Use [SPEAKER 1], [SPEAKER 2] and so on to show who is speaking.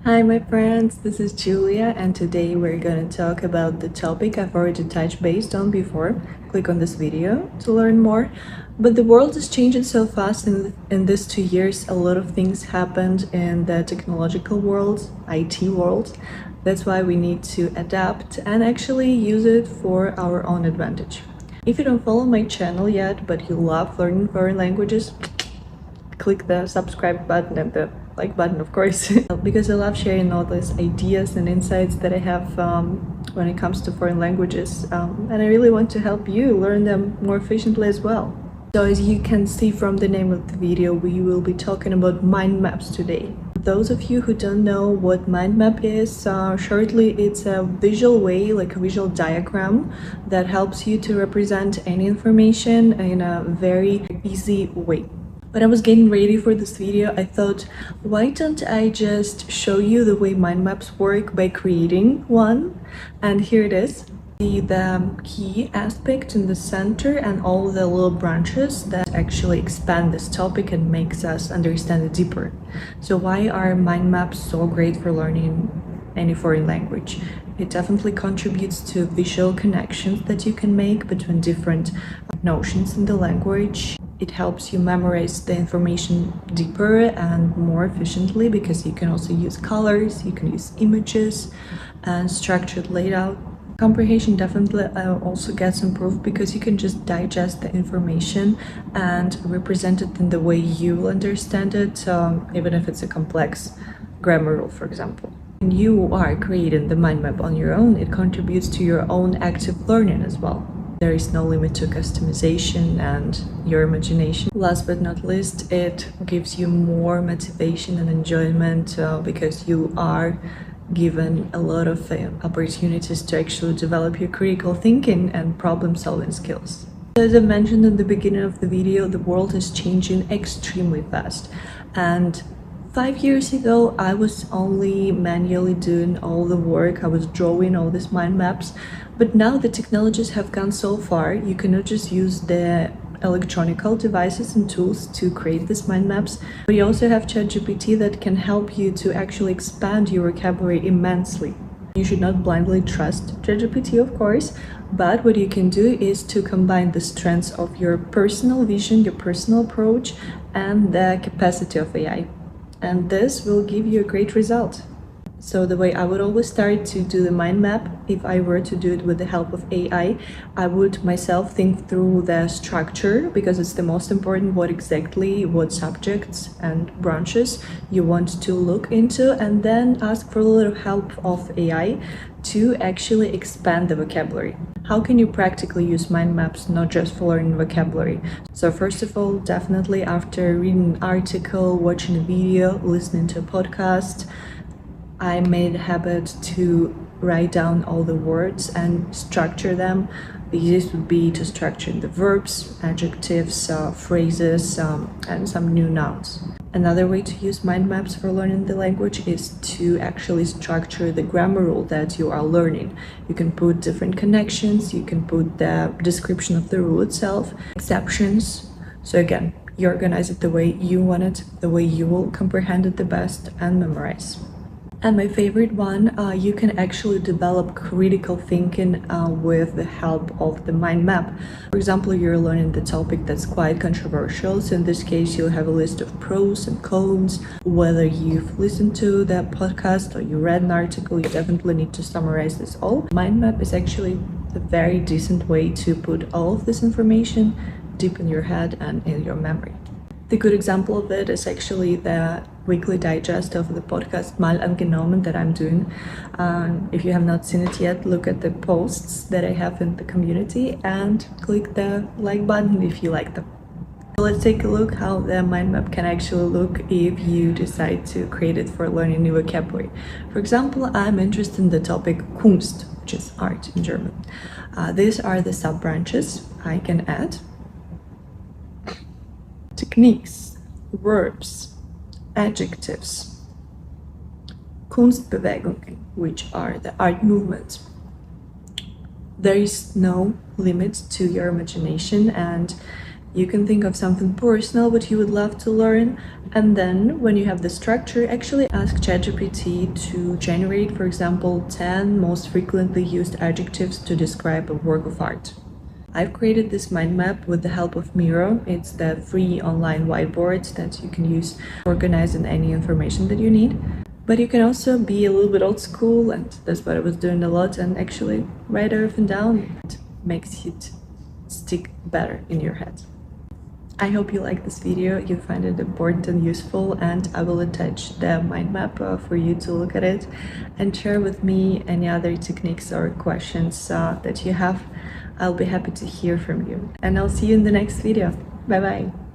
[SPEAKER 1] Hi, my friends, this is Julia, and today we're going to talk about the topic I've already touched based on before. Click on this video to learn more. But the world is changing so fast in these 2 years. A lot of things happened in the technological world, IT world. That's why we need to adapt and actually use it for our own advantage. If you don't follow my channel yet, but you love learning foreign languages, click the subscribe button and the like button, of course, because I love sharing all these ideas and insights that I have when it comes to foreign languages, and I really want to help you learn them more efficiently as well. So as you can see from the name of the video, we will be talking about mind maps today. Those of you who don't know what mind map is, shortly it's a visual way, like a visual diagram that helps you to represent any information in a very easy way. When I was getting ready for this video, I thought, why don't I just show you the way mind maps work by creating one? And here it is. The key aspect in the center and all the little branches that actually expand this topic and makes us understand it deeper. So why are mind maps so great for learning any foreign language? It definitely contributes to visual connections that you can make between different notions in the language. It helps you memorize the information deeper and more efficiently because you can also use colors, you can use images and structured layout. Comprehension definitely also gets improved because you can just digest the information and represent it in the way you understand it, even if it's a complex grammar rule, for example. When you are creating the mind map on your own, it contributes to your own active learning as well. There is no limit to customization and your imagination. Last but not least, it gives you more motivation and enjoyment because you are given a lot of opportunities to actually develop your critical thinking and problem-solving skills. As I mentioned in the beginning of the video, the world is changing extremely fast, and 5 years ago, I was only manually doing all the work. I was drawing all these mind maps, but now the technologies have gone so far, you cannot just use the electronical devices and tools to create these mind maps, but you also have ChatGPT that can help you to actually expand your vocabulary immensely. You should not blindly trust ChatGPT, of course, but what you can do is to combine the strengths of your personal vision, your personal approach, and the capacity of AI. And this will give you a great result. So the way I would always start to do the mind map, if I were to do it with the help of AI, I would myself think through the structure, because it's the most important, what subjects and branches you want to look into, and then ask for a little help of AI to actually expand the vocabulary. How can you practically use mind maps, not just for learning vocabulary? So first of all, definitely after reading an article, watching a video, listening to a podcast, I made a habit to write down all the words and structure them. The easiest would be to structure the verbs, adjectives, phrases, and some new nouns. Another way to use mind maps for learning the language is to actually structure the grammar rule that you are learning. You can put different connections, you can put the description of the rule itself, exceptions. So again, you organize it the way you want it, the way you will comprehend it the best and memorize. And my favorite one, you can actually develop critical thinking with the help of the mind map. For example, you're learning the topic that's quite controversial, so in this case you'll have a list of pros and cons. Whether you've listened to the podcast or you read an article, you definitely need to summarize this all. Mind map is actually a very decent way to put all of this information deep in your head and in your memory. The good example of it is actually the weekly digest of the podcast Mal angenommen that I'm doing. If you have not seen it yet, look at the posts that I have in the community and click the like button if you like them. So let's take a look how the mind map can actually look if you decide to create it for learning new vocabulary. For example, I'm interested in the topic Kunst, which is art in German. These are the sub-branches I can add. Techniques, verbs, adjectives, Kunstbewegungen, which are the art movements. There is no limit to your imagination, and You can think of something personal what you would love to learn, and then when you have the structure, actually ask ChatGPT to generate, for example, 10 most frequently used adjectives to describe a work of art. I've created this mind map with the help of Miro. It's the free online whiteboard that you can use to organize any information that you need. But you can also be a little bit old school, and that's what I was doing a lot, and actually write everything down. It makes it stick better in your head. I hope you like this video, you find it important and useful, and I will attach the mind map for you to look at it and share with me any other techniques or questions that you have. I'll be happy to hear from you, and I'll see you in the next video. Bye bye.